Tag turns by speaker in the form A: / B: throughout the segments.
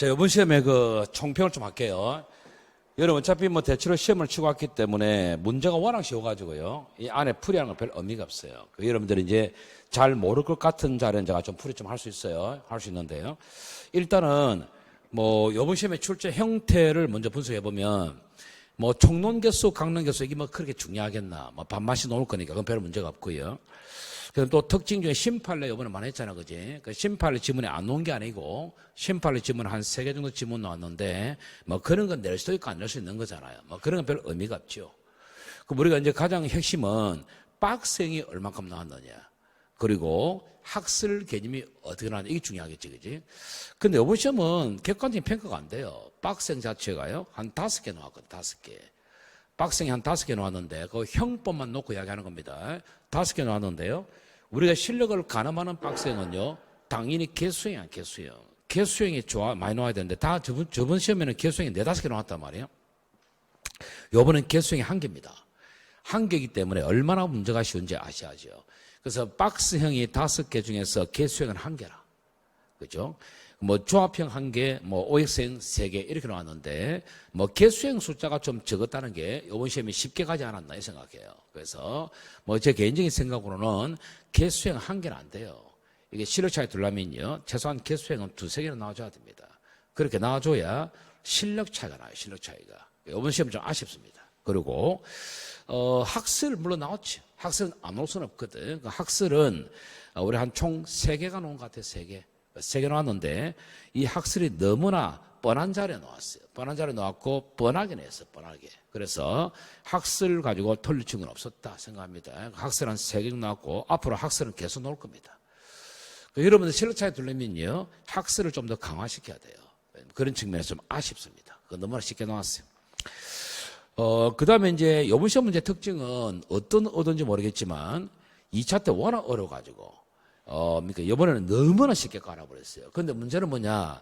A: 자, 이번 시험에 그 총평을 좀 할게요. 여러분 어차피 뭐 대체로 시험을 치고 왔기 때문에 문제가 워낙 쉬워가지고요. 이 안에 풀이하는 건 별 의미가 없어요. 여러분들이 이제 잘 모를 것 같은 자리는 제가 좀 풀이 좀 할 수 있어요. 할 수 있는데요. 일단은 뭐 이번 시험의 출제 형태를 먼저 분석해 보면 뭐 총론 개수, 강론 개수 이게 뭐 그렇게 중요하겠나. 뭐 반만씩 나올 거니까 그건 별 문제가 없고요. 그럼 또 특징 중에 심팔레 이번에 많이 했잖아, 그지? 그 심팔레 지문이 안 나온 게 아니고, 심팔레 지문 한 3개 정도 지문 나왔는데, 뭐 그런 건 낼 수도 있고 안 낼 수 있는 거잖아요. 뭐 그런 건 별 의미가 없죠. 그 우리가 이제 가장 핵심은 빡생이 얼만큼 나왔느냐. 그리고 학술 개념이 어떻게 나왔냐. 이게 중요하겠지, 그지? 근데 이번 시험은 객관적인 평가가 안 돼요. 빡생 자체가요, 한 5개 나왔거든, 5개. 빡생이 한 5개 나왔는데 그 형법만 놓고 이야기하는 겁니다. 5개 나왔는데요. 우리가 실력을 가늠하는 빡생은요, 당연히 개수형이야, 개수형. 개수형이 많이 나와야 되는데 다 저번 시험에는 개수형이 4, 5개 나왔단 말이에요. 요번엔 개수형이 1개입니다. 1개이기 때문에 얼마나 문제가 쉬운지 아셔야죠. 그래서 박스형이 5개 중에서 개수형은 1개라. 그죠? 뭐 조합형 1개, 뭐 OX형 3개 이렇게 나왔는데 뭐 개수형 숫자가 좀 적었다는 게 이번 시험에 쉽게 가지 않았나 이 생각해요. 그래서 뭐 제 개인적인 생각으로는 개수형 1개는 안 돼요. 이게 실력 차이 둘라면요, 최소한 개수형은 2, 3개는 나와줘야 됩니다. 그렇게 나와줘야 실력 차이가 나요. 실력 차이가. 이번 시험 좀 아쉽습니다. 그리고 학술 물론 나왔죠. 학술은 안 올 수는 없거든. 그 학술은 우리 한 총 3개가 나온 것 같아요. 3개. 3개 나왔는데 이 학술이 너무나 뻔한 자리에 나왔어요. 뻔한 자리에 나왔고 뻔하게 냈어요. 뻔하게. 그래서 학술 가지고 틀릴 친구는 없었다 생각합니다. 학술 한 3개 나왔고 앞으로 학술은 계속 나올 겁니다. 여러분들 실력 차이 둘러면요, 학술을 좀 더 강화시켜야 돼요. 그런 측면에서 좀 아쉽습니다. 그거 너무나 쉽게 나왔어요. 그 다음에 이제 이번 시험 문제 특징은 어떤지 모르겠지만 2차 때 워낙 어려워가지고 그러니까 이번에는 너무나 쉽게 깔아버렸어요. 근데 문제는 뭐냐?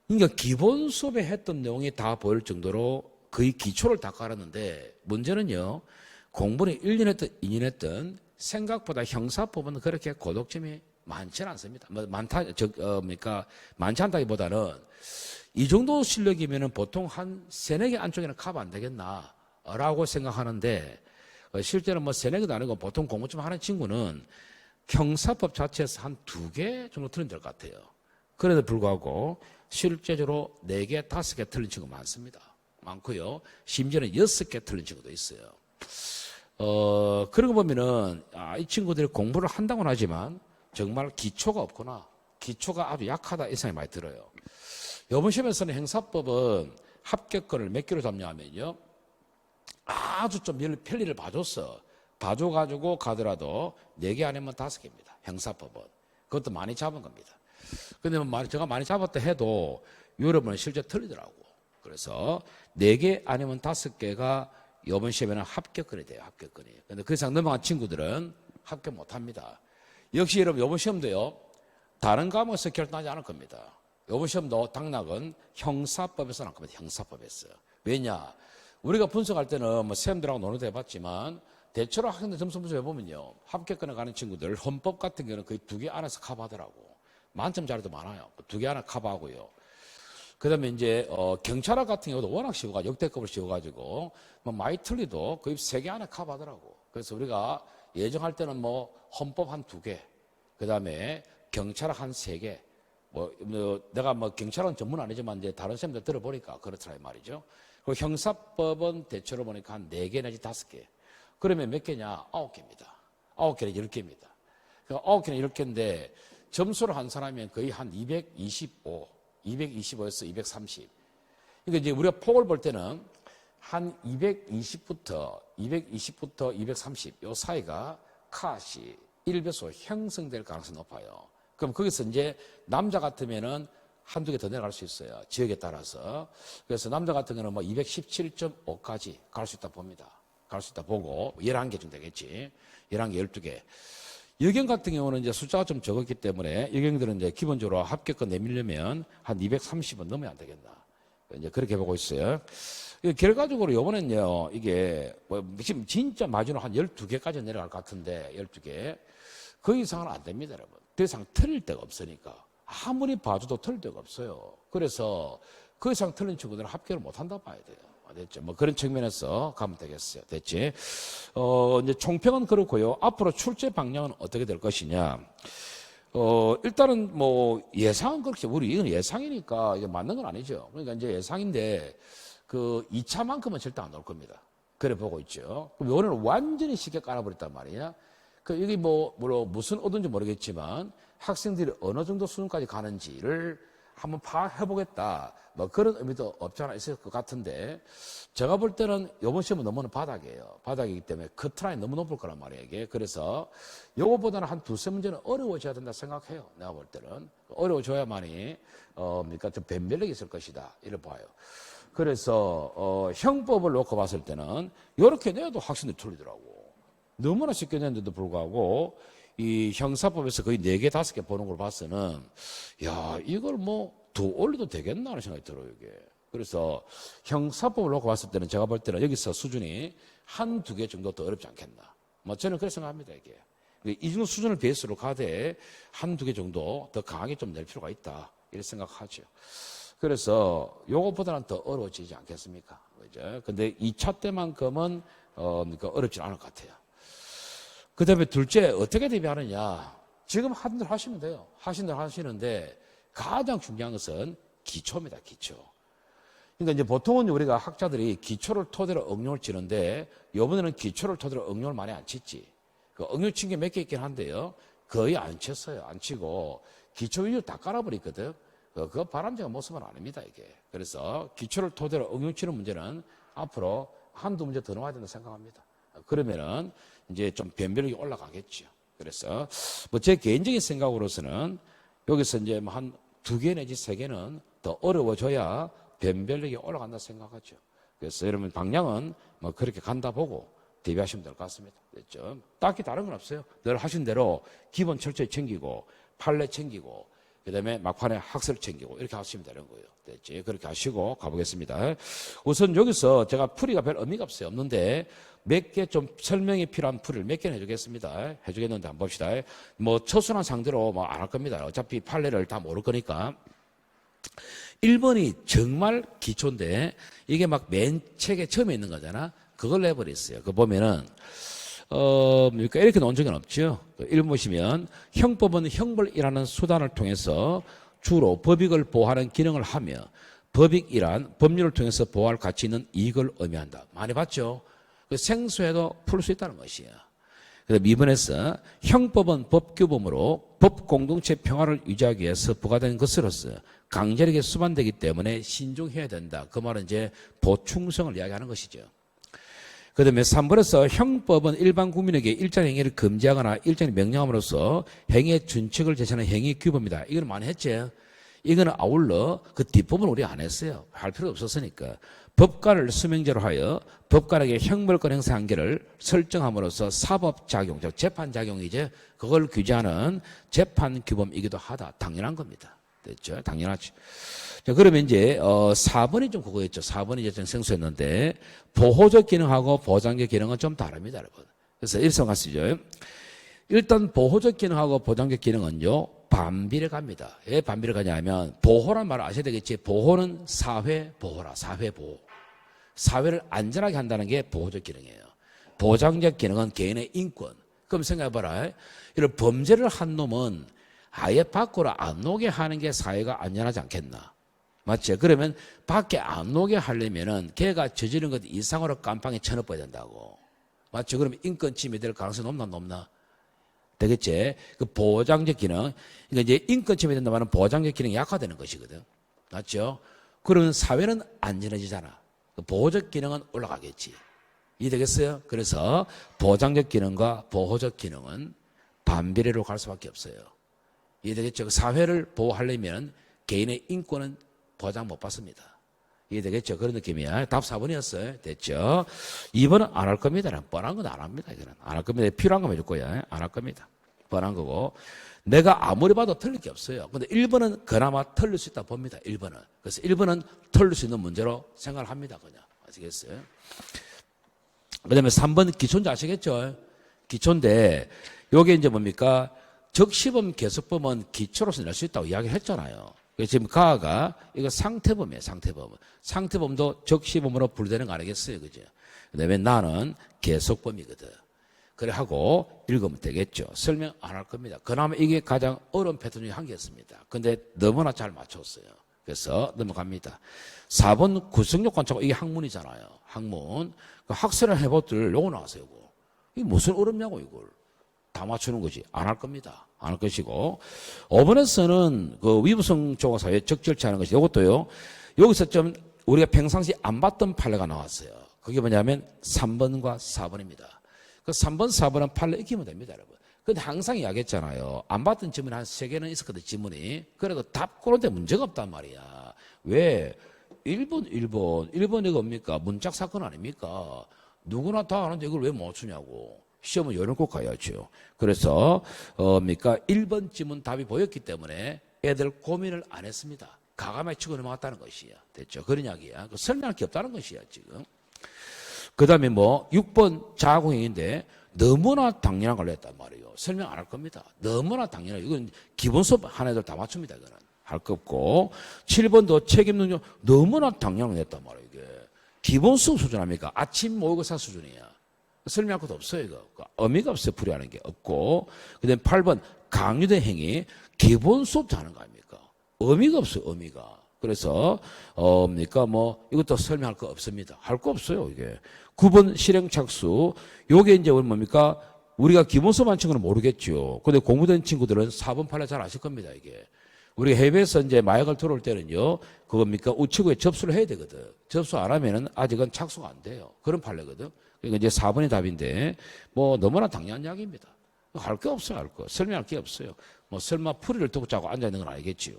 A: 그러니까 기본 수업에 했던 내용이 다 보일 정도로 거의 기초를 다 깔았는데 문제는요, 공부는 1년 했든 2년 했든 생각보다 형사법은 그렇게 고독점이 많지는 않습니다. 뭐 그러니까 많지 않다기보다는 이 정도 실력이면은 보통 한 3, 4개 안쪽에는 커버 안 되겠나 라고 생각하는데 실제로 뭐 3, 4개도 아니고 보통 공부 좀 하는 친구는 형사법 자체에서 한 2개 정도 틀린 것 같아요. 그래도 불구하고 실제적으로 4개, 5개 틀린 친구 많습니다. 많고요. 심지어는 6개 틀린 친구도 있어요. 그러고 보면은 이 친구들이 공부를 한다고는 하지만 정말 기초가 없구나. 기초가 아주 약하다 이 생각이 많이 들어요. 이번 시험에서는 형사법은 합격권을 몇 개로 잡냐 하면요, 아주 좀 편리를 봐줬어. 봐줘가지고 가더라도 4개 아니면 5개입니다. 형사법은. 그것도 많이 잡은 겁니다. 근데 제가 많이 잡았다 해도 여러분은 실제 틀리더라고. 그래서 4개 아니면 5개가 이번 시험에는 합격권이 돼요. 합격권이. 근데 그 이상 넘어간 친구들은 합격 못 합니다. 역시 여러분 이번 시험도요, 다른 과목에서 결정하지 않을 겁니다. 이번 시험도 당락은 형사법에서 나올 겁니다. 형사법에서. 왜냐? 우리가 분석할 때는 뭐 쌤들하고 논의도 해봤지만 대체로 학생들 점수 분석해보면요, 합격권에 가는 친구들 헌법 같은 경우는 거의 2개 안에서 커버하더라고. 만점 자리도 많아요. 2개 안에 커버하고요. 그 다음에 이제 경찰학 같은 경우도 워낙 쉬워가지고 역대급으로 쉬워가지고 뭐 많이 틀리도 거의 3개 안에 커버하더라고. 그래서 우리가 예정할 때는 뭐 헌법 한 2개, 그 다음에 경찰학 한 3개, 내가 뭐 경찰은 전문 아니지만 이제 다른 쌤들 들어보니까 그렇더라 이 말이죠. 그리고 형사법은 대체로 보니까 한 4개 내지 5개. 그러면 몇 개냐? 9개입니다. 9개는 10개입니다. 그러니까 9개는 10개인데 점수를 한 사람이면 거의 한 225에서 230. 그러니까 이제 우리가 폭을 볼 때는 한 220부터 230, 요 사이가 컷이 1배수 형성될 가능성이 높아요. 그럼 거기서 이제 남자 같으면은 한두 개 더 내려갈 수 있어요. 지역에 따라서. 그래서 남자 같은 경우는 뭐 217.5까지 갈 수 있다 봅니다. 갈 수 있다 보고 11개 정도 되겠지. 11개, 12개. 여경 같은 경우는 이제 숫자가 좀 적었기 때문에 여경들은 이제 기본적으로 합격권 내밀려면 한 230은 넘어야 안 되겠나. 이제 그렇게 보고 있어요. 결과적으로 이번엔요, 이게 뭐 지금 진짜 마지노 한 12개까지 내려갈 것 같은데 12개. 그 이상은 안 됩니다, 여러분. 더 이상 틀릴 데가 없으니까. 아무리 봐줘도 틀릴 데가 없어요. 그래서 그 이상 틀린 친구들은 합격을 못 한다 봐야 돼요. 됐죠? 뭐 그런 측면에서 가면 되겠어요. 됐지? 이제 총평은 그렇고요. 앞으로 출제 방향은 어떻게 될 것이냐. 일단은 뭐 예상은 그렇게, 우리 이건 예상이니까 이게 맞는 건 아니죠. 그러니까 이제 예상인데 그 2차만큼은 절대 안 나올 겁니다. 그래 보고 있죠. 그럼 요거는 완전히 쉽게 깔아버렸단 말이야. 그 여기 물론 무슨 오든지 모르겠지만 학생들이 어느 정도 수준까지 가는지를 한번 파악해보겠다. 뭐 그런 의미도 없지 않아 있을 것 같은데, 제가 볼 때는 이번 시험은 너무나 바닥이에요. 바닥이기 때문에 커트라인이 너무 높을 거란 말이에요, 이게. 그래서 요거보다는 한 두세 문제는 어려워져야 된다 생각해요. 내가 볼 때는. 어려워져야만이, 그러니까 좀 변별력이 있을 것이다. 이래 봐요. 그래서, 형법을 놓고 봤을 때는 이렇게 내도 학생들이 틀리더라고. 너무나 쉽게 냈는데도 불구하고, 이 형사법에서 거의 4개, 5개 보는 걸 봐서는, 야, 이걸 뭐 더 올려도 되겠나 하는 생각이 들어요, 이게. 그래서 형사법을 놓고 봤을 때는 제가 볼 때는 여기서 수준이 한 두 개 정도 더 어렵지 않겠나. 뭐 저는 그렇게 생각합니다, 이게. 이 정도 수준을 베이스로 가되 한 두 개 정도 더 강하게 좀 낼 필요가 있다. 이렇게 생각하죠. 그래서 요것보다는 더 어려워지지 않겠습니까? 그죠? 근데 2차 때만큼은, 그러니까 어렵지 않을 것 같아요. 그 다음에 둘째, 어떻게 대비하느냐. 지금 하는 대로 하시면 돼요. 하시는 대로 하시는데, 가장 중요한 것은 기초입니다, 기초. 그러니까 이제 보통은 우리가 학자들이 기초를 토대로 응용을 치는데, 이번에는 기초를 토대로 응용을 많이 안 쳤지. 그 응용 친 게 몇 개 있긴 한데요. 거의 안 쳤어요. 안 치고, 기초 위주 다 깔아버리거든. 그거 바람직한 모습은 아닙니다, 이게. 그래서 기초를 토대로 응용 치는 문제는 앞으로 한두 문제 더 나와야 된다고 생각합니다. 그러면은, 이제 좀 변별력이 올라가겠죠. 그래서 뭐 제 개인적인 생각으로서는 여기서 이제 뭐 한 2개 내지 3개는 더 어려워져야 변별력이 올라간다 생각하죠. 그래서 여러분 방향은 뭐 그렇게 간다 보고 대비하시면 될 것 같습니다. 됐죠? 딱히 다른 건 없어요. 늘 하신 대로 기본 철저히 챙기고 판례 챙기고 그다음에 막판에 학설 챙기고 이렇게 하시면 되는 거예요. 됐지? 그렇게 하시고 가보겠습니다. 우선 여기서 제가 풀이가 별 의미가 없어요. 없는데 몇 개 좀 설명이 필요한 풀이를 몇 개는 해주겠습니다. 해주겠는데 한번 봅시다. 뭐 처순한 상대로 뭐 안 할 겁니다. 어차피 판례를 다 모를 거니까. 1번이 정말 기초인데 이게 막 맨 책에 처음에 있는 거잖아. 그걸 내버렸어요. 그거 보면은 그러니까 이렇게 나온 적은 없죠. 1번 보시면 형법은 형벌이라는 수단을 통해서 주로 법익을 보호하는 기능을 하며 법익이란 법률을 통해서 보호할 가치 있는 이익을 의미한다. 많이 봤죠? 생소해도 풀 수 있다는 것이야. 그래서 2번에서 형법은 법규범으로 법공동체 평화를 유지하기 위해서 부과된 것으로서 강제력에 수반되기 때문에 신중해야 된다. 그 말은 이제 보충성을 이야기하는 것이죠. 그 다음에 3번에서 형법은 일반 국민에게 일정 행위를 금지하거나 일정히 명령함으로써 행위의 준칙을 제시하는 행위 규범이다. 이거는 많이 했죠. 이거는 아울러 그 뒷부분은 우리 안 했어요. 할 필요 없었으니까. 법관을 수명제로 하여 법관에게 형벌권 행사 한계를 설정함으로써 사법작용, 즉 재판작용이죠. 그걸 규제하는 재판규범이기도 하다. 당연한 겁니다. 됐죠? 당연하죠. 자, 그러면 이제 4번이 좀 그거였죠. 4번이 이제 좀 생소했는데 보호적 기능하고 보장적 기능은 좀 다릅니다, 여러분. 그래서 일성하시죠. 일단 보호적 기능하고 보장적 기능은요 반비례 갑니다. 왜 반비례 가냐면 보호란 말을 아셔야 되겠지. 보호는 사회 보호라. 사회 보호. 사회를 안전하게 한다는 게 보호적 기능이에요. 보장적 기능은 개인의 인권. 그럼 생각해봐라. 이런 범죄를 한 놈은 아예 밖으로 안 오게 하는 게 사회가 안전하지 않겠나. 맞죠? 그러면 밖에 안 오게 하려면은 걔가 저지른 것 이상으로 깜빵에 쳐넣어야 된다고. 맞죠? 그러면 인권 침해될 가능성이 높나? 되겠지? 그 보장적 기능. 그러니까 이제 인권 침해된다면 보장적 기능이 약화되는 것이거든. 맞죠? 그러면 사회는 안전해지잖아. 그 보호적 기능은 올라가겠지. 이해되겠어요? 그래서 보장적 기능과 보호적 기능은 반비례로 갈 수밖에 없어요. 이해되겠죠? 그 사회를 보호하려면 개인의 인권은 보장 못 받습니다. 이해되겠죠? 그런 느낌이야. 답 4번이었어요. 됐죠? 2번은 안 할 겁니다. 뻔한 건 안 합니다. 이거는 안 할 겁니다. 필요한 거 해줄 거야. 안 할 겁니다. 뻔한 거고. 내가 아무리 봐도 틀릴 게 없어요. 근데 1번은 그나마 틀릴 수 있다 봅니다. 1번은. 그래서 1번은 틀릴 수 있는 문제로 생각을 합니다. 그냥. 아시겠어요? 그 다음에 3번 기초인지 아시겠죠? 기초인데, 요게 이제 뭡니까? 적시범 계속범은 기초로서 낼 수 있다고 이야기를 했잖아요. 그래서 지금 가가 이거 상태범이에요. 상태범. 상태범도 적시범으로 분류되는 거 아니겠어요. 그죠? 그다음에 나는 계속범이거든. 그래 하고 읽으면 되겠죠. 설명 안 할 겁니다. 그나마 이게 가장 어려운 패턴 중에 한 개였습니다. 근데 너무나 잘 맞췄어요. 그래서 넘어갑니다. 4번 구성요건차고 이게 학문이잖아요. 학문. 그 학설을 해봤들 요거 나왔어요. 요거. 이게 무슨 어렵냐고 이걸. 다 맞추는 거지. 안 할 겁니다. 안 할 것이고. 5번에서는 그 위부성 조가사회 적절치 않은 것이 이것도요. 여기서 좀 우리가 평상시 안 봤던 판례가 나왔어요. 그게 뭐냐면 3번과 4번입니다. 그 3번, 4번은 판례 익히면 됩니다, 여러분. 근데 항상 이야기했잖아요. 안 봤던 지문이 한 3개는 있었거든, 지문이. 그래도 답 고른데 문제가 없단 말이야. 왜? 1번 이거 뭡니까? 문짝 사건 아닙니까? 누구나 다 아는데 이걸 왜 못 맞추냐고. 시험은 요런 꼭 가야죠. 그래서, 1번 지문 답이 보였기 때문에 애들 고민을 안 했습니다. 가감에 치고 넘어갔다는 것이야. 됐죠? 그런 이야기야. 설명할 게 없다는 것이야, 지금. 그 다음에 6번 자궁행인데 너무나 당연한 걸 했단 말이에요. 설명 안 할 겁니다. 너무나 당연해요. 이건 기본 수업 한 애들 다 맞춥니다. 이거는. 할 거 없고. 7번도 책임 능력 너무나 당연한 걸 했단 말이에요. 이게. 기본 수업 수준 아닙니까? 아침 모의고사 수준이야. 설명할 것도 없어요. 이거. 의미가 없어요. 풀이하는 게 없고. 그 다음에 8번 강요된 행위 기본 수업 다 하는 거 아닙니까? 의미가 없어요. 의미가. 그래서 이것도 설명할 거 없습니다. 할 거 없어요, 이게. 9번 실행 착수. 요게 이제 뭡니까? 우리가 기본 수업 한 친구는 모르겠죠. 근데 공부된 친구들은 4번 판례 잘 아실 겁니다, 이게. 우리가 해외에서 이제 마약을 들어올 때는요, 그겁니까? 우체국에 접수를 해야 되거든. 접수 안 하면은 아직은 착수가 안 돼요. 그런 판례거든. 그러니까 이제 4번이 답인데, 너무나 당연한 이야기입니다. 할 게 없어요, 할 거. 설명할 게 없어요. 설마 풀이를 두고 자고 앉아있는 건 알겠지요.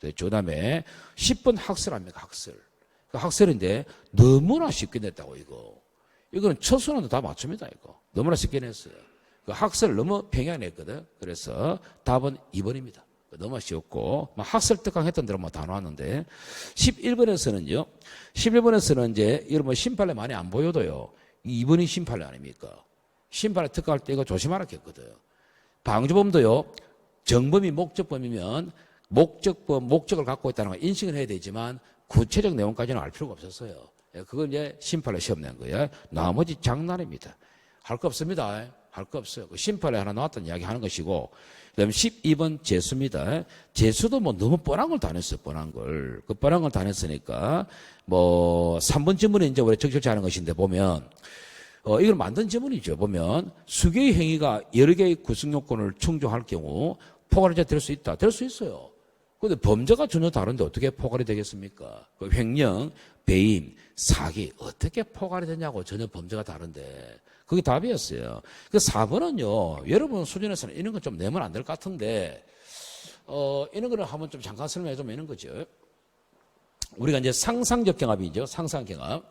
A: 그 다음에 10번 학설합니까? 학설. 그 학설인데 너무나 쉽게 냈다고 이거. 이거는 첫순환도 다 맞춥니다. 이거. 너무나 쉽게 냈어요. 그 학설 너무 평이하게 냈거든. 그래서 답은 2번입니다. 너무 쉬웠고 학설 특강 했던 대로 다 나왔는데 11번에서는요. 11번에서는 이제 여러분 심판례 많이 안 보여도요. 2번이 심판례 아닙니까? 심판례 특강할 때 이거 조심하라 했거든. 방조범도요. 정범이 목적범이면 목적을 갖고 있다는 걸 인식을 해야 되지만 구체적 내용까지는 알 필요가 없었어요. 그건 이제 심판례 시험 낸 거예요. 나머지 장난입니다. 할 거 없습니다. 할 거 없어요. 그 심판례 하나 나왔던 이야기 하는 것이고, 그 다음에 12번 재수입니다. 재수도 너무 뻔한 걸 다 냈어요. 뻔한 걸. 그 뻔한 걸 다 냈으니까, 3번 지문에 이제 우리 적절치 않은 것인데 보면, 이걸 만든 지문이죠. 보면, 수개의 행위가 여러 개의 구성 요건을 충족할 경우 포괄이 될 수 있다. 될 수 있어요. 근데 범죄가 전혀 다른데 어떻게 포괄이 되겠습니까? 그 횡령, 배임, 사기 어떻게 포괄이 되냐고. 전혀 범죄가 다른데. 그게 답이었어요. 그 4번은요. 여러분 수준에서는 이런 거 좀 내면 안 될 것 같은데 이런 거를 한번 좀 잠깐 설명해 주면 이런 거죠. 우리가 이제 상상적 경합이죠. 상상적 경합.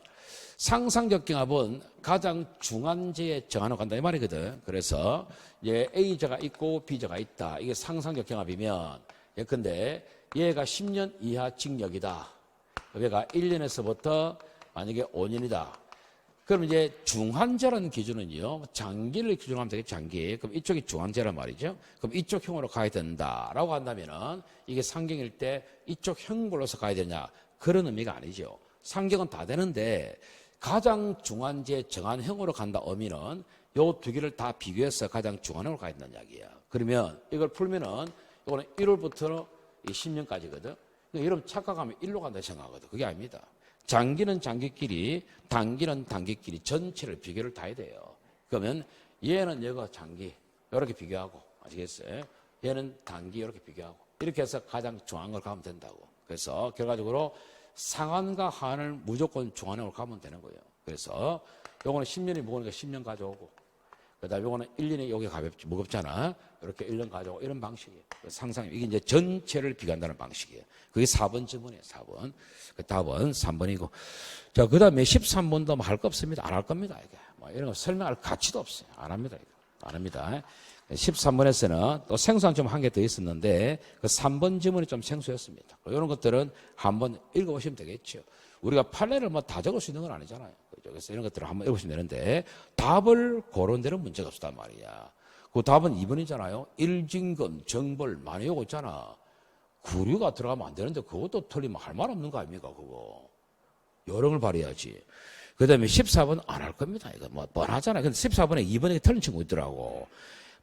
A: 상상적 경합은 가장 중한죄에 정하는 간다 이 말이거든. 그래서 이제 A자가 있고 B자가 있다. 이게 상상적 경합이면 예컨대 얘가 10년 이하 징역이다. 얘가 1년에서부터 만약에 5년이다. 그럼 이제 중한죄라는 기준은요, 장기를 기준으로 하면 되겠죠, 장기. 그럼 이쪽이 중한죄란 말이죠. 그럼 이쪽 형으로 가야 된다라고 한다면은 이게 상경일 때 이쪽 형벌로서 가야 되냐. 그런 의미가 아니죠. 상경은 다 되는데 가장 중한죄 정한형으로 간다 의미는 요 두 개를 다 비교해서 가장 중한형으로 가야 된다는 이야기야. 그러면 이걸 풀면은 이거는 1월부터 10년까지거든. 여러분 착각하면 1로 간다 생각하거든. 그게 아닙니다. 장기는 장기끼리, 단기는 단기끼리 전체를 비교를 다 해야 돼요. 그러면 얘는 얘가 장기 이렇게 비교하고 아시겠어요? 얘는 단기 이렇게 비교하고 이렇게 해서 가장 중요한 걸 가면 된다고. 그래서 결과적으로 상한과 하한을 무조건 중한형으로 가면 되는 거예요. 그래서 요거는 10년이 무거우니까 10년 가져오고 그다음에 요거는 1년이 여기 무겁잖아. 이렇게 1년 가져오고 이런 방식이에요. 상상 이게 이제 전체를 비교한다는 방식이에요. 그게 4번 지문이에요. 4번. 그 답은 3번이고. 자, 그다음에 13번도 할 거 없습니다. 안 할 겁니다. 이게. 이런 거 설명할 가치도 없어요. 안 합니다. 이거. 안 합니다. 13번에서는 또 생소한 점 한 개 더 있었는데 그 3번 지문이 좀 생소했습니다. 이런 것들은 한번 읽어보시면 되겠죠. 우리가 판례를 다 적을 수 있는 건 아니잖아요. 그래서 이런 것들을 한번 읽어보시면 되는데 답을 고른 데는 문제가 없단 말이야. 그 답은 2번이잖아요. 일징금, 정벌 많이 오고 있잖아. 구류가 들어가면 안 되는데 그것도 틀리면 할 말 없는 거 아닙니까, 그거. 요령을 발휘해야지. 그 다음에 14번 안 할 겁니다. 이거 뭐 뻔하잖아요. 근데 14번에 2번에 틀린 친구 있더라고.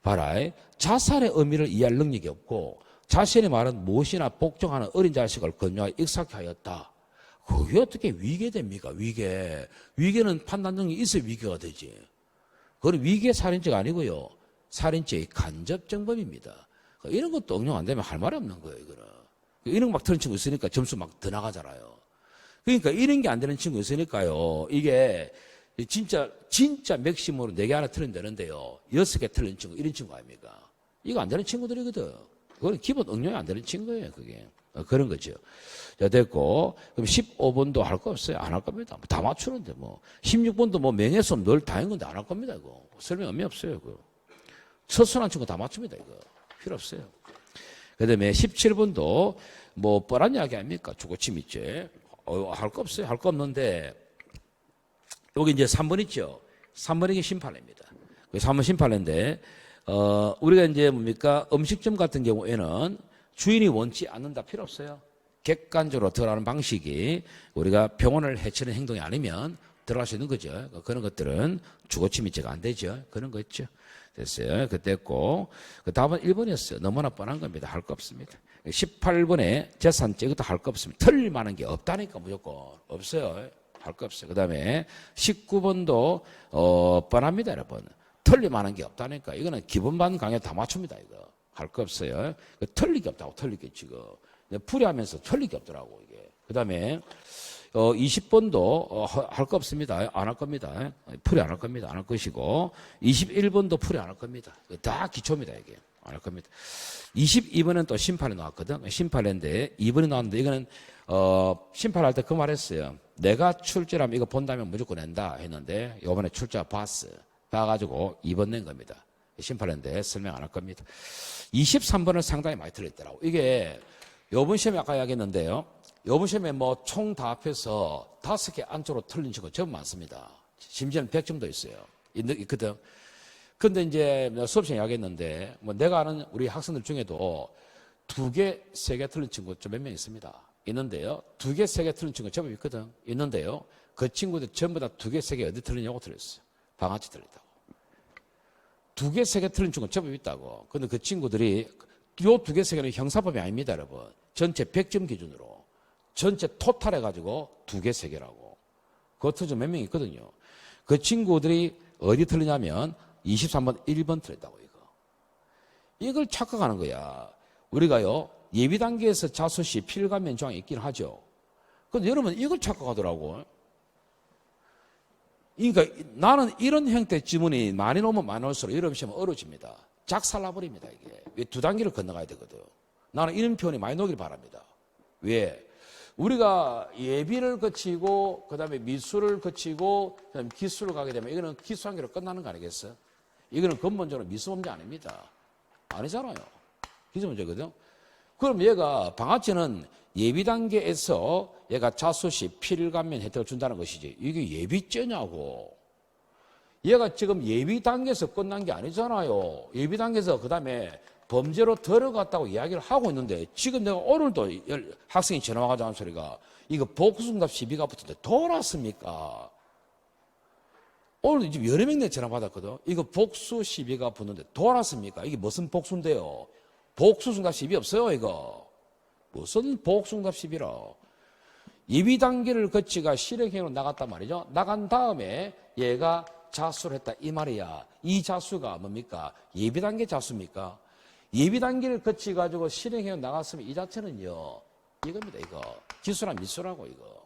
A: 봐라. 자살의 의미를 이해할 능력이 없고 자신의 말은 무엇이나 복종하는 어린 자식을 건조하여 익사케 하였다. 그게 어떻게 위계됩니까? 위계는 판단 능력이 있어야 위계가 되지. 그건 위계 살인죄가 아니고요. 살인죄의 간접정범입니다. 이런 것도 응용 안 되면 할 말이 없는 거예요, 이거는. 이런 거 막 틀린 친구 있으니까 점수 막 더 나가잖아요. 그러니까 이런 게 안 되는 친구 있으니까요. 이게 진짜 맥심으로 4개 하나 틀리면 되는데요. 6개 틀린 친구, 이런 친구 아닙니까? 이거 안 되는 친구들이거든. 그건 기본 응용이 안 되는 친구예요, 그게. 그런 거죠. 자, 됐고. 그럼 15번도 할 거 없어요? 안 할 겁니다. 다 맞추는데 뭐. 16번도 뭐 명예훼손 늘 다한 건데 안 할 겁니다, 이거. 설명 의미 없어요, 그거. 서순한 친구 다 맞춥니다, 이거. 필요 없어요. 그 다음에 17번도 뭐 뻔한 이야기 아닙니까? 주거침입죄. 할 거 없어요. 할 거 없는데, 여기 이제 3번 있죠? 3번이 심판례입니다. 3번 심판례인데, 우리가 이제 뭡니까? 음식점 같은 경우에는 주인이 원치 않는다 필요 없어요. 객관적으로 들어가는 방식이 우리가 병원을 해치는 행동이 아니면 들어갈 수 있는 거죠. 그런 것들은 주거침입죄가 안 되죠. 그런 거 있죠. 됐어요. 그때 했고. 그 다음은 1번이었어요. 너무나 뻔한 겁니다. 할 거 없습니다. 18번에 재산죄, 이것도 할 거 없습니다. 틀릴 만한 게 없다니까 무조건. 없어요. 할 거 없어요. 그 다음에 19번도, 뻔합니다, 여러분. 틀릴 만한 게 없다니까. 이거는 기본반 강의 다 맞춥니다, 이거. 할 거 없어요. 틀릴 게 없다고, 틀릴 게 지금. 풀이하면서 틀릴 게 없더라고, 이게. 그 다음에, 20번도 할 거 없습니다. 안 할 겁니다. 풀이 안 할 겁니다. 안 할 것이고 21번도 풀이 안 할 겁니다. 다 기초입니다. 이게 안 할 겁니다. 22번은 또 심판이 나왔거든. 심판인데 2번이 나왔는데 이거는 심판할 때 그 말했어요. 내가 출제라면 이거 본다면 무조건 낸다 했는데 이번에 출제 봤어. 봐가지고 2번 낸 겁니다. 심판인데 설명 안 할 겁니다. 23번은 상당히 많이 틀렸더라고. 이게 요번 시험에 아까 이야기했는데요. 요번 시험에 뭐 총 다 합해서 5개 안쪽으로 틀린 친구 전부 많습니다. 심지어는 100점도 있어요. 있거든. 근데 이제 수업 시간에 이야기했는데, 뭐 내가 아는 우리 학생들 중에도 2개, 3개 틀린 친구 좀 몇 명 있습니다. 있는데요. 2개, 3개 틀린 친구 제법 있거든. 있는데요. 그 친구들 전부 다 2개, 3개 어디 틀리냐고 틀렸어요. 방아찌 틀렸다고. 2개, 3개 틀린 친구 제법 있다고. 근데 그 친구들이 요 2개, 3개는 형사법이 아닙니다, 여러분. 전체 100점 기준으로. 전체 토탈 해가지고 2개, 3개라고. 그것도 좀 몇 명 있거든요. 그 친구들이 어디 틀리냐면 23번, 1번 틀렸다고, 이거. 이걸 착각하는 거야. 우리가요, 예비 단계에서 자수시 필감면 조항이 있긴 하죠. 근데 여러분, 이걸 착각하더라고. 그러니까 나는 이런 형태의 지문이 많이 나오면 많이 나올수록 여러분 시험은 어려워집니다. 작살나버립니다, 이게. 왜 2단계를 건너가야 되거든. 나는 이런 표현이 많이 나오길 바랍니다. 왜? 우리가 예비를 거치고, 그 다음에 미술을 거치고, 그 다음에 기술을 가게 되면 이거는 기술 단계로 끝나는 거 아니겠어요? 이거는 근본적으로 미술 문제 아닙니다. 아니잖아요. 기술 문제거든. 그럼 얘가, 방아찌는 예비 단계에서 얘가 자수시 필감면 혜택을 준다는 것이지. 이게 예비죄냐고. 얘가 지금 예비 단계에서 끝난 게 아니잖아요. 예비 단계에서 그 다음에 범죄로 들어갔다고 이야기를 하고 있는데 지금 내가 오늘도 학생이 전화 와가지고 하는 소리가 이거 복수응답 시비가 붙은데 돌았습니까? 오늘 지금 여러 명 내 전화 받았거든. 이거 복수 시비가 붙는데 돌았습니까? 이게 무슨 복수인데요? 복수응답 시비 없어요, 이거. 무슨 복수응답 시비라. 예비 단계를 거치가 실행행위로 나갔단 말이죠. 나간 다음에 얘가 자수를 했다 이 말이야. 이 자수가 뭡니까? 예비 단계 자수입니까? 예비 단계를 거치 가지고 실행해 나갔으면 이 자체는요. 이겁니다, 이거. 기수나 미수라고 이거.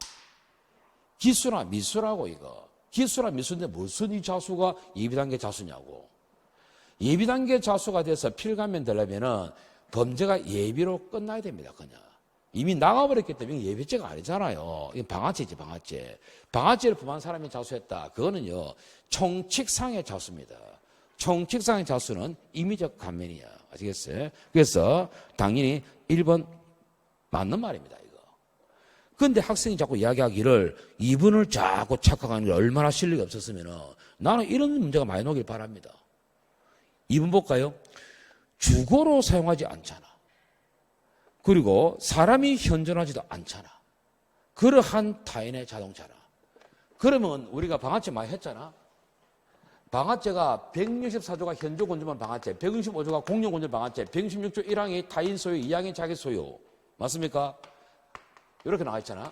A: 기수나 미수라고 이거. 기수나 미수인데 무슨 이 자수가 예비 단계 자수냐고. 예비 단계 자수가 돼서 필감면 되려면은 범죄가 예비로 끝나야 됩니다, 그냥. 이미 나가버렸기 때문에 예비죄가 아니잖아요. 이건 방아죄지, 방아죄. 방아죄를 범한 사람이 자수했다. 그거는요, 총칙상의 자수입니다. 총칙상의 자수는 임의적 감면이야. 아시겠어요? 그래서 당연히 1번 맞는 말입니다, 이거. 그런데 학생이 자꾸 이야기하기를 2번을 자꾸 착각하는 게 얼마나 실력이 없었으면 나는 이런 문제가 많이 나오길 바랍니다. 2번 볼까요? 주거로 사용하지 않잖아. 그리고 사람이 현존하지도 않잖아. 그러한 타인의 자동차라. 그러면 우리가 방아쇠 많이 했잖아. 방아쇠가 164조가 현존 건조만 방아쇠, 165조가 공용 건조 방아쇠, 116조 1항이 타인 소유, 2항이 자기 소유. 맞습니까? 이렇게 나와 있잖아.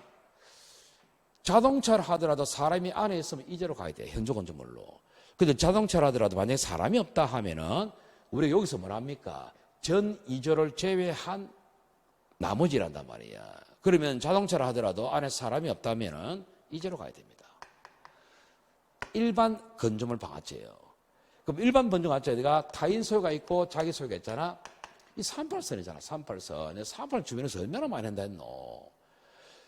A: 자동차를 하더라도 사람이 안에 있으면 이제로 가야 돼. 현존 건조물로. 근데 자동차를 하더라도 만약에 사람이 없다 하면은 우리가 여기서 뭘 합니까? 전 2조를 제외한 나머지란단 말이야. 그러면 자동차를 하더라도 안에 사람이 없다면은 이제로 가야 됩니다. 일반 건조물 방아쇠예요. 그럼 일반 건조물 방아쇠가 타인 소유가 있고 자기 소유가 있잖아. 이 38선이잖아. 38선. 38 주변에서 얼마나 많이 한다 했노.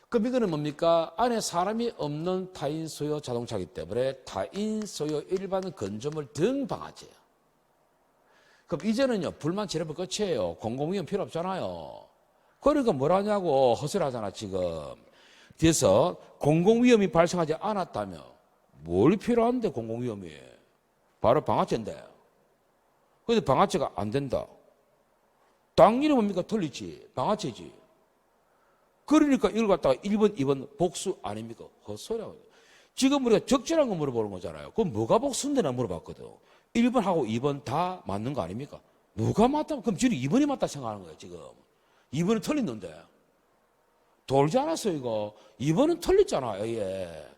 A: 그럼 이거는 뭡니까? 안에 사람이 없는 타인 소유 자동차이기 때문에 타인 소유 일반 건조물 등 방아쇠예요. 그럼 이제는요, 불만 지르면 끝이에요. 공공위험 필요 없잖아요. 그러니까 뭘 하냐고 허술하잖아, 지금. 뒤에서 공공위험이 발생하지 않았다며. 뭘 필요한데, 공공위험이? 바로 방아쇠인데. 근데 방아쇠가 안 된다. 당연히 뭡니까? 틀리지. 방아쇠지. 그러니까 이걸 갖다가 1번, 2번 복수 아닙니까? 헛소리하고. 지금 우리가 적절한 거 물어보는 거잖아요. 그럼 뭐가 복수인데 나 물어봤거든. 1번하고 2번 다 맞는 거 아닙니까? 뭐가 맞다? 그럼 지금 2번이 맞다 생각하는 거예요, 지금. 2번은 틀렸는데. 돌지 않았어, 이거. 2번은 틀렸잖아요, 예.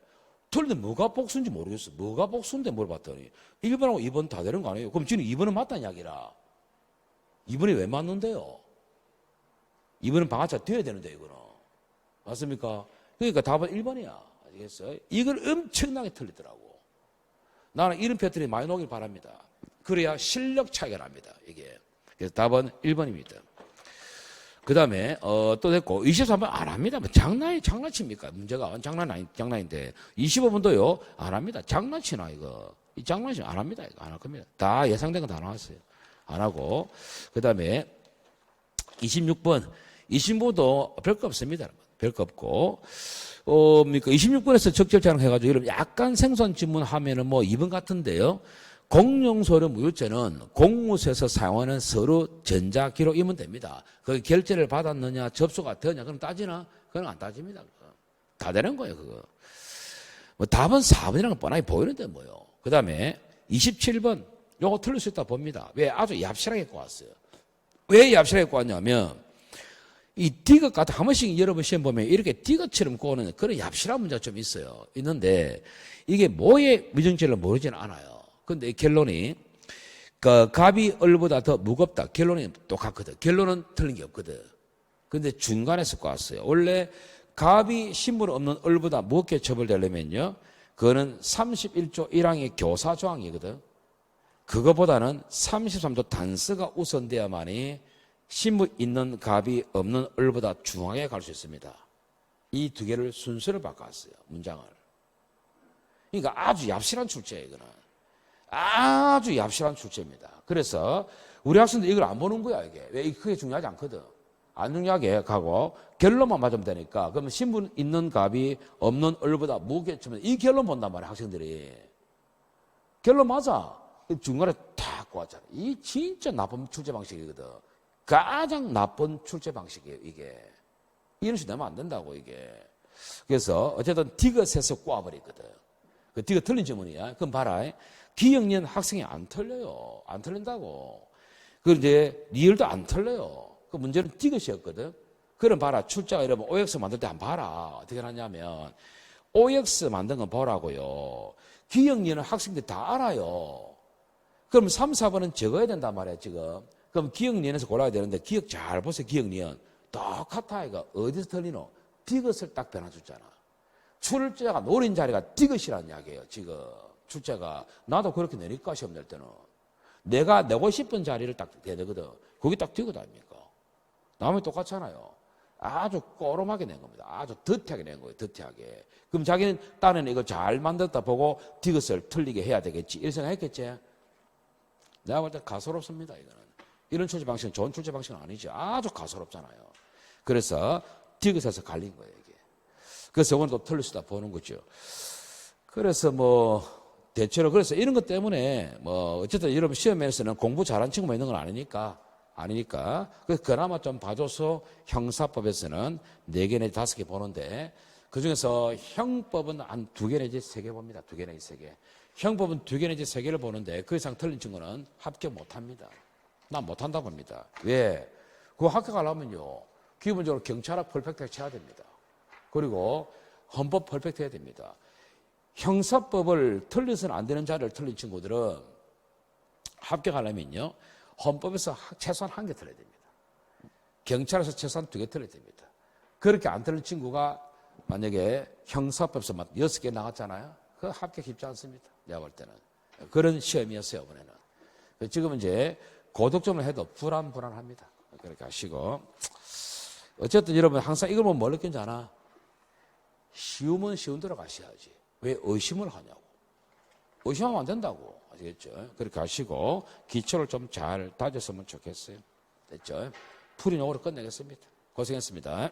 A: 틀렸는데 뭐가 복수인지 모르겠어. 뭐가 복수인데 물어봤더니 1번하고 2번 다 되는 거 아니에요? 그럼 지금 2번은 맞다는 이야기라. 2번이 왜 맞는데요? 2번은 방아쇠 돼야 되는데, 이거는. 맞습니까? 그러니까 답은 1번이야. 아시겠어요? 이걸 엄청나게 틀리더라고. 나는 이런 패턴이 많이 나오길 바랍니다. 그래야 실력 차이가 납니다. 이게. 그래서 답은 1번입니다. 그 다음에, 또 됐고, 23번 안 합니다. 뭐 장난칩니까? 문제가 장난인데. 25번도요, 안 합니다. 장난치나, 이거. 이 장난치 안 합니다. 이거 안 할 겁니다. 다 예상된 거 다 나왔어요. 안 하고. 그 다음에, 26번. 25도 별거 없습니다. 별거 없고. 26번에서 적절자랑 해가지고, 여러분 약간 생소한 질문 하면은 뭐 2번 같은데요. 공용소료 무효죄는 공무소에서 사용하는 서류 전자기록이면 됩니다. 그 결제를 받았느냐, 접수가 되느냐, 그럼 따지나? 그건 안 따집니다. 다 되는 거예요, 그거. 뭐 답은 4번이라는 건 뻔하게 보이는데 뭐요. 그 다음에 27번. 요거 틀릴 수 있다 봅니다. 왜? 아주 얍실하게 꼬았어요. 왜 얍실하게 꼬았냐면, 이 디귿 같은, 한 번씩 여러분 시험 보면 이렇게 디귿처럼 꼬는 그런 얍실한 문제가 좀 있어요. 있는데, 이게 뭐의 미정죄를 모르지는 않아요. 근데 이 결론이, 갑이 을보다 더 무겁다. 결론이 똑같거든. 결론은 틀린 게 없거든. 근데 중간에서 꼬았어요. 원래 갑이 신분 없는 을보다 무겁게 처벌되려면요, 그거는 31조 1항의 교사조항이거든. 그거보다는 33조 단서가 우선돼야만이 신분 있는 갑이 없는 을보다 중하게 갈 수 있습니다. 이 두 개를 순서를 바꿨어요. 문장을. 그러니까 아주 얍실한 출제예요. 이거는. 아주 얍실한 출제입니다. 그래서 우리 학생들 이걸 안 보는 거야. 이게. 왜? 그게 중요하지 않거든. 안 중요하게 가고 결론만 맞으면 되니까. 그러면 신분 있는 갑이 없는 을보다 무게 치면 이 결론 본단 말이야. 학생들이. 결론 맞아. 중간에 탁 꼬았잖아. 이 진짜 나쁜 출제 방식이거든. 가장 나쁜 출제 방식이에요, 이게. 이런 식으로 되면 안 된다고, 이게. 그래서, 어쨌든, 디귿에서 꼬아버리거든. 그 디귿 틀린 질문이야. 그럼 봐라. 기억년 학생이 안 틀려요. 안 틀린다고. 그 이제, 리얼도 안 틀려요. 그 문제는 디귿이었거든. 그럼 봐라. 출제가 이러면 OX 만들 때 한번 봐라. 어떻게 하냐면, OX 만든 건 보라고요. 기억년은 학생들이 다 알아요. 그럼 3, 4번은 적어야 된단 말이야, 지금. 그럼 기억니은에서 골라야 되는데 기억 잘 보세요. 기억니은 똑같아. 이거 어디서 틀리노? 디귿을 딱 변화줬잖아. 출제가 노린 자리가 디귿이라는 이야기예요. 지금 출제가 나도 그렇게 내릴까 시험 낼 때는 내가 내고 싶은 자리를 딱 대야 되거든. 거기 딱 디귿 아닙니까? 나머지 똑같잖아요. 아주 꼬름하게 낸 겁니다. 아주 더티하게 낸 거예요. 더티하게. 그럼 자기는 딴에는 이거 잘 만들었다 보고 디귿을 틀리게 해야 되겠지. 이런 생각했겠지. 내가 볼 때 가소롭습니다. 이거는. 이런 출제 방식은 좋은 출제 방식은 아니죠. 아주 가소롭잖아요. 그래서 디귿에서 갈린 거예요, 이게. 그래서 이건 또 틀릴 수다 보는 거죠. 그래서 뭐 대체로 그래서 이런 것 때문에 뭐 어쨌든 여러분 시험에서는 공부 잘한 친구만 있는 건 아니니까 그래서 그나마 좀 봐줘서 형사법에서는 4개 내지 5개 보는데 그중에서 형법은 한 2개 내지 3개 봅니다. 2개 내지 3개. 형법은 2개 내지 3개를 보는데 그 이상 틀린 친구는 합격 못합니다. 난 못한다고 봅니다. 왜? 그거 합격하려면요 기본적으로 경찰학 퍼펙트 쳐야 됩니다. 그리고 헌법 퍼펙트 해야 됩니다. 형사법을 틀려서는 안 되는 자리를 틀린 친구들은 합격하려면요 헌법에서 최소한 1개 틀려야 됩니다. 경찰에서 최소한 2개 틀려야 됩니다. 그렇게 안 틀린 친구가 만약에 형사법에서 6개 나갔잖아요. 그 합격 쉽지 않습니다. 내가 볼 때는. 그런 시험이었어요, 이번에는. 지금은 이제 고득점을 해도 불안합니다. 그렇게 하시고. 어쨌든 여러분 항상 이걸 보면 뭘 느낀지 아나? 쉬우면 쉬운 대로 가셔야지. 왜 의심을 하냐고. 의심하면 안 된다고. 아시겠죠? 그렇게 하시고 기초를 좀 잘 다졌으면 좋겠어요. 됐죠? 풀이 요거로 끝내겠습니다. 고생했습니다.